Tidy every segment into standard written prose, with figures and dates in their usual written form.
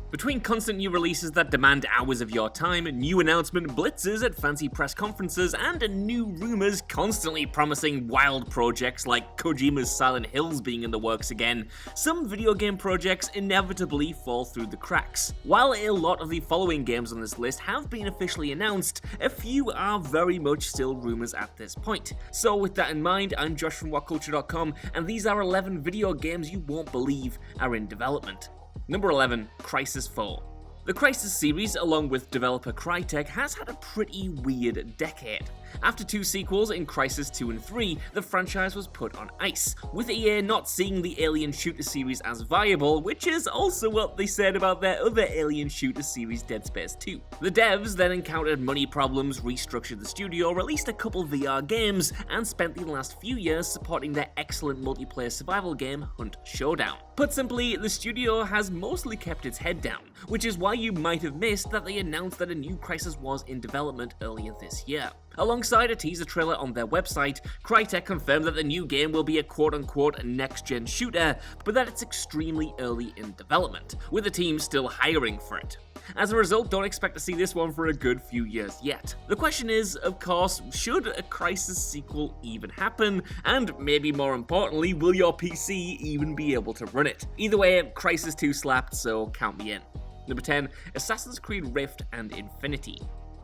Between constant new releases that demand hours of your time, new announcement blitzes at fancy press conferences, and new rumors constantly promising wild projects like Kojima's Silent Hills being in the works again, some video game projects inevitably fall through the cracks. While a lot of the following games on this list have been officially announced, a few are very much still rumors at this point. So with that in mind, I'm Josh from WhatCulture.com, and these are 11 video games you won't believe are in development. Number 11, Crysis 4. The Crysis series, along with developer Crytek, has had a pretty weird decade. After 2 sequels in Crysis 2 and 3, the franchise was put on ice, with EA not seeing the Alien shooter series as viable, which is also what they said about their other Alien shooter series, Dead Space 2. The devs then encountered money problems, restructured the studio, released a couple VR games, and spent the last few years supporting their excellent multiplayer survival game, Hunt Showdown. Put simply, the studio has mostly kept its head down, which is why you might have missed that they announced that a new Crysis was in development earlier this year. Alongside a teaser trailer on their website, Crytek confirmed that the new game will be a quote-unquote next-gen shooter, but that it's extremely early in development, with the team still hiring for it. As a result, don't expect to see this one for a good few years yet. The question is, of course, should a Crysis sequel even happen? And maybe more importantly, will your PC even be able to run it? Either way, Crysis 2 slapped, so count me in. Number 10, Assassin's Creed Rift and Infinity.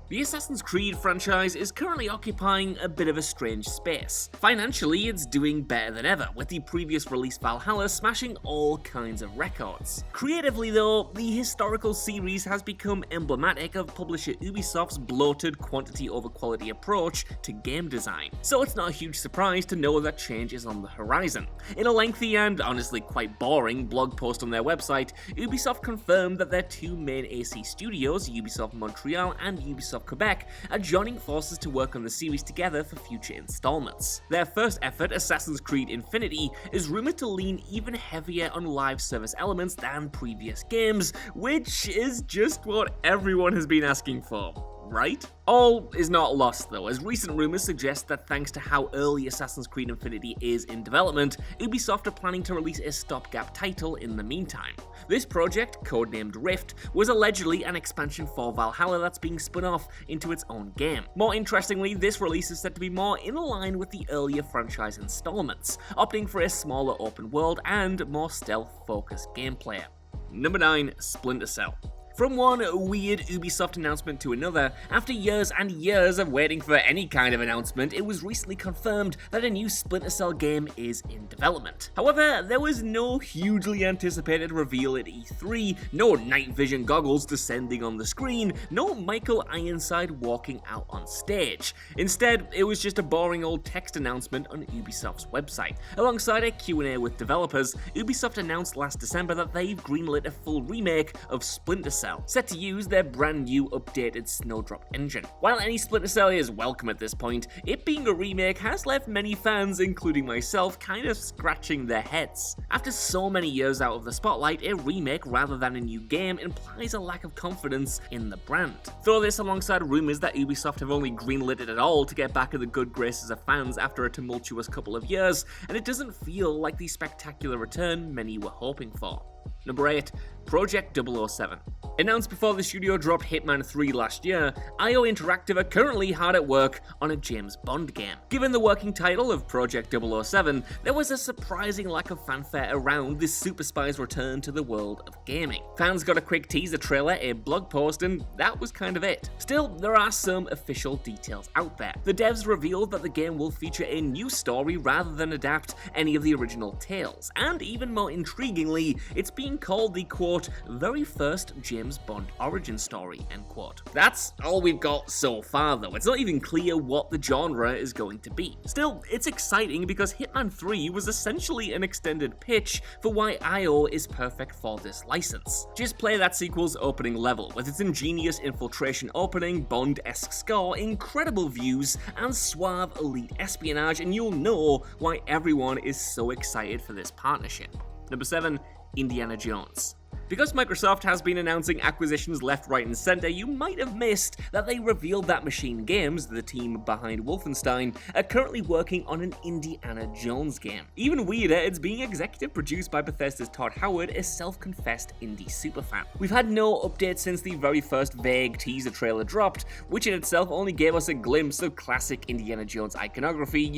The Assassin's Creed franchise is currently occupying a bit of a strange space. Financially, it's doing better than ever, with the previous release Valhalla smashing all kinds of records. Creatively though, the historical series has become emblematic of publisher Ubisoft's bloated quantity over quality approach to game design. So it's not a huge surprise to know that change is on the horizon. In a lengthy and honestly quite boring blog post on their website, Ubisoft confirmed that their 2 main AC studios, Ubisoft Montreal and Ubisoft Quebec, are joining forces to work on the series together for future installments. Their first effort, Assassin's Creed Infinity, is rumored to lean even heavier on live service elements than previous games, which is just what everyone has been asking for. Right? All is not lost though, as recent rumors suggest that thanks to how early Assassin's Creed Infinity is in development, Ubisoft are planning to release a stopgap title in the meantime. This project, codenamed Rift, was allegedly an expansion for Valhalla that's being spun off into its own game. More interestingly, this release is set to be more in line with the earlier franchise installments, opting for a smaller open world and more stealth-focused gameplay. Number 9, Splinter Cell. From one weird Ubisoft announcement to another, after years and years of waiting for any kind of announcement, it was recently confirmed that a new Splinter Cell game is in development. However, there was no hugely anticipated reveal at E3, no night vision goggles descending on the screen, no Michael Ironside walking out on stage. Instead, it was just a boring old text announcement on Ubisoft's website. Alongside a Q&A with developers, Ubisoft announced last December that they've greenlit a full remake of Splinter Cell, set to use their brand new updated Snowdrop engine. While any Splinter Cell is welcome at this point, it being a remake has left many fans, including myself, kind of scratching their heads. After so many years out of the spotlight, a remake rather than a new game implies a lack of confidence in the brand. Throw this alongside rumors that Ubisoft have only greenlit it at all to get back in the good graces of fans after a tumultuous couple of years, and it doesn't feel like the spectacular return many were hoping for. Number 8, Project 007. Announced before the studio dropped Hitman 3 last year, IO Interactive are currently hard at work on a James Bond game. Given the working title of Project 007, there was a surprising lack of fanfare around this super spy's return to the world of gaming. Fans got a quick teaser trailer, a blog post, and that was kind of it. Still, there are some official details out there. The devs revealed that the game will feature a new story rather than adapt any of the original tales, and even more intriguingly, it's being called the quote, very first James Bond origin story, end quote. That's all we've got so far though. It's not even clear what the genre is going to be. Still, it's exciting because Hitman 3 was essentially an extended pitch for why IO is perfect for this license. Just play that sequel's opening level with its ingenious infiltration opening, Bond-esque score, incredible views, and suave elite espionage, and you'll know why everyone is so excited for this partnership. Number 7, Indiana Jones. Because Microsoft has been announcing acquisitions left, right, and center, you might have missed that they revealed that Machine Games, the team behind Wolfenstein, are currently working on an Indiana Jones game. Even weirder, it's being executive produced by Bethesda's Todd Howard, a self-confessed indie superfan. We've had no updates since the very first vague teaser trailer dropped, which in itself only gave us a glimpse of classic Indiana Jones iconography,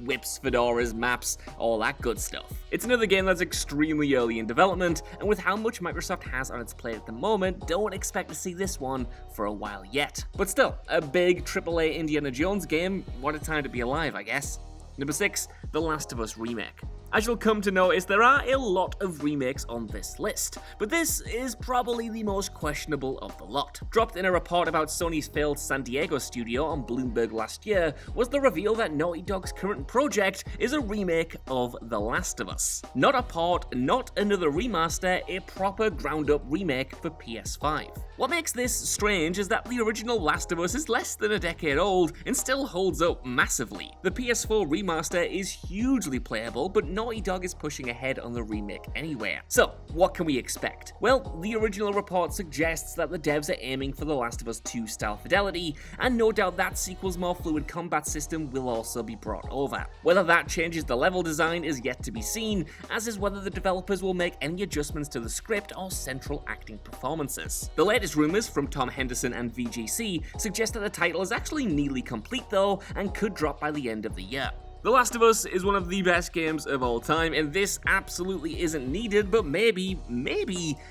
whips, fedoras, maps, all that good stuff. It's another game that's extremely early in development, and with how much Microsoft has on its plate at the moment, don't expect to see this one for a while yet. But still, a big AAA Indiana Jones game, what a time to be alive, I guess. Number 6, The Last of Us Remake. As you'll come to notice, there are a lot of remakes on this list, but this is probably the most questionable of the lot. Dropped in a report about Sony's failed San Diego studio on Bloomberg last year was the reveal that Naughty Dog's current project is a remake of The Last of Us. Not a port, not another remaster, a proper ground-up remake for PS5. What makes this strange is that the original Last of Us is less than a decade old and still holds up massively. The PS4 remaster is hugely playable, but Naughty Dog is pushing ahead on the remake anyway. So, what can we expect? Well, the original report suggests that the devs are aiming for The Last of Us 2 style fidelity, and no doubt that sequel's more fluid combat system will also be brought over. Whether that changes the level design is yet to be seen, as is whether the developers will make any adjustments to the script or central acting performances. The latest rumors from Tom Henderson and VGC suggest that the title is actually nearly complete though, and could drop by the end of the year. The Last of Us is one of the best games of all time, and this absolutely isn't needed, but maybe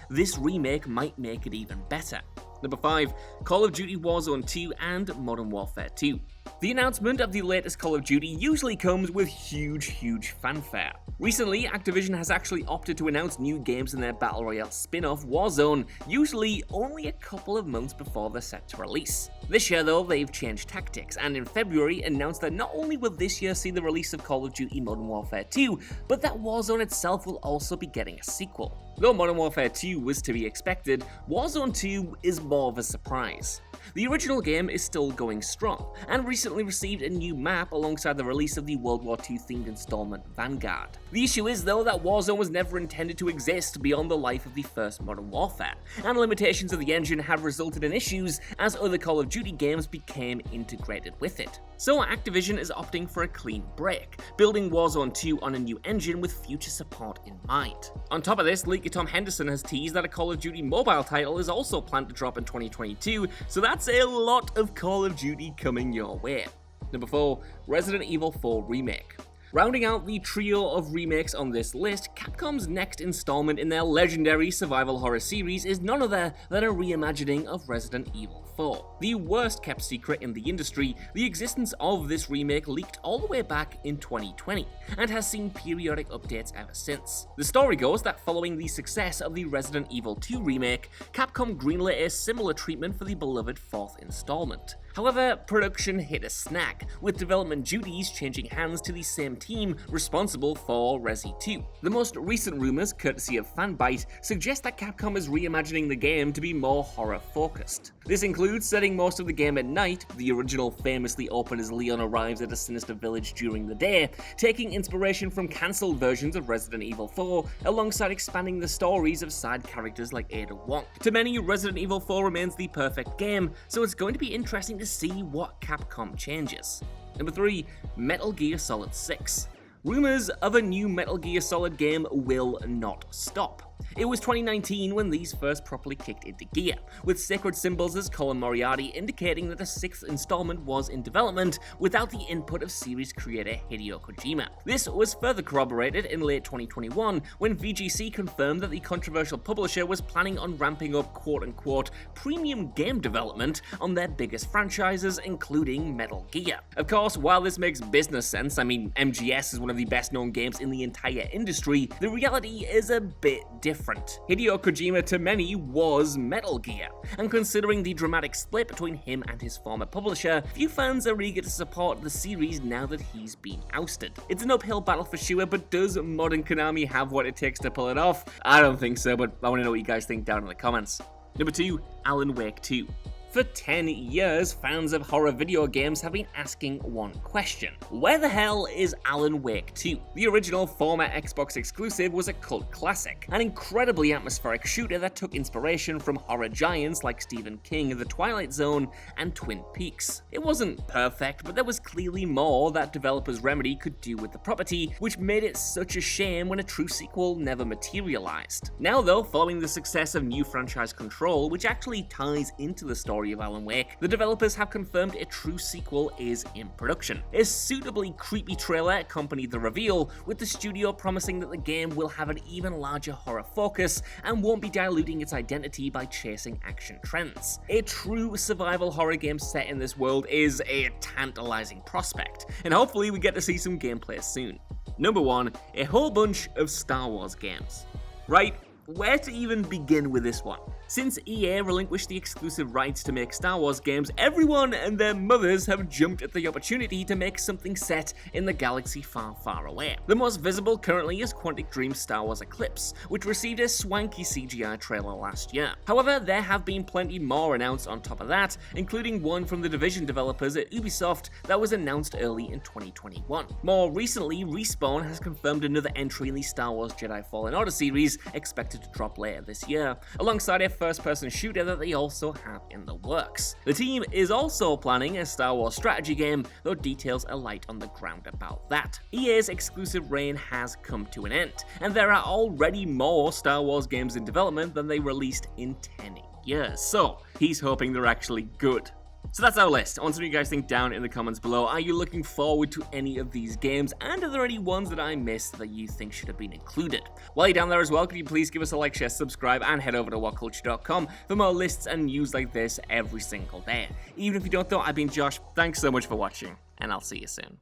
this remake might make it even better. Number 5, Call of Duty Warzone 2 and Modern Warfare 2. The announcement of the latest Call of Duty usually comes with huge fanfare. Recently, Activision has actually opted to announce new games in their Battle Royale spin-off Warzone, usually only a couple of months before they're set to release. This year though, they've changed tactics, and in February announced that not only will this year see the release of Call of Duty Modern Warfare 2, but that Warzone itself will also be getting a sequel. Though Modern Warfare 2 was to be expected, Warzone 2 is more of a surprise. The original game is still going strong, and recently received a new map alongside the release of the World War II themed installment Vanguard. The issue is though that Warzone was never intended to exist beyond the life of the first Modern Warfare, and limitations of the engine have resulted in issues as other Call of Duty games became integrated with it. So Activision is opting for a clean break, building Warzone 2 on a new engine with future support in mind. On top of this, leaker Tom Henderson has teased that a Call of Duty mobile title is also planned to drop in 2022, so that's a lot of Call of Duty coming your way. Number 4, Resident Evil 4 Remake. Rounding out the trio of remakes on this list, Capcom's next installment in their legendary survival horror series is none other than a reimagining of Resident Evil 4. The worst kept secret in the industry, the existence of this remake leaked all the way back in 2020, and has seen periodic updates ever since. The story goes that following the success of the Resident Evil 2 remake, Capcom greenlit a similar treatment for the beloved 4th installment. However, production hit a snag, with development duties changing hands to the same team responsible for Resi 2. The most recent rumors, courtesy of Fanbyte, suggest that Capcom is reimagining the game to be more horror-focused. This includes setting most of the game at night, the original famously opened as Leon arrives at a sinister village during the day, taking inspiration from cancelled versions of Resident Evil 4, alongside expanding the stories of side characters like Ada Wong. To many, Resident Evil 4 remains the perfect game, so it's going to be interesting to see what Capcom changes. Number 3, Metal Gear Solid 6. Rumors of a new Metal Gear Solid game will not stop. It was 2019 when these first properly kicked into gear, with sacred symbols as Colin Moriarty indicating that the 6th installment was in development without the input of series creator Hideo Kojima. This was further corroborated in late 2021 when VGC confirmed that the controversial publisher was planning on ramping up quote-unquote premium game development on their biggest franchises, including Metal Gear. Of course, while this makes business sense, MGS is one of the best known games in the entire industry, the reality is a bit different. Hideo Kojima to many was Metal Gear, and considering the dramatic split between him and his former publisher, few fans are eager to support the series now that he's been ousted. It's an uphill battle for sure, but does modern Konami have what it takes to pull it off? I don't think so, but I want to know what you guys think down in the comments. Number 2, Alan Wake 2. For 10 years, fans of horror video games have been asking one question. Where the hell is Alan Wake 2? The original former Xbox exclusive was a cult classic, an incredibly atmospheric shooter that took inspiration from horror giants like Stephen King, The Twilight Zone, and Twin Peaks. It wasn't perfect, but there was clearly more that developers Remedy could do with the property, which made it such a shame when a true sequel never materialized. Now though, following the success of new franchise Control, which actually ties into the story of Alan Wake, the developers have confirmed a true sequel is in production. A suitably creepy trailer accompanied the reveal, with the studio promising that the game will have an even larger horror focus and won't be diluting its identity by chasing action trends. A true survival horror game set in this world is a tantalizing prospect, and hopefully we get to see some gameplay soon. Number 1, a whole bunch of Star Wars games. Right, where to even begin with this one? Since EA relinquished the exclusive rights to make Star Wars games, everyone and their mothers have jumped at the opportunity to make something set in the galaxy far, far away. The most visible currently is Quantic Dream's Star Wars Eclipse, which received a swanky CGI trailer last year. However, there have been plenty more announced on top of that, including one from the Division developers at Ubisoft that was announced early in 2021. More recently, Respawn has confirmed another entry in the Star Wars Jedi Fallen Order series, expected to drop later this year, alongside a first-person shooter that they also have in the works. The team is also planning a Star Wars strategy game, though details are light on the ground about that. EA's exclusive reign has come to an end, and there are already more Star Wars games in development than they released in 10 years, so he's hoping they're actually good. So that's our list. I want to know what you guys think down in the comments below. Are you looking forward to any of these games? And are there any ones that I missed that you think should have been included? While you're down there as well, could you please give us a like, share, subscribe, and head over to WhatCulture.com for more lists and news like this every single day. Even if you don't know, I've been Josh. Thanks so much for watching, and I'll see you soon.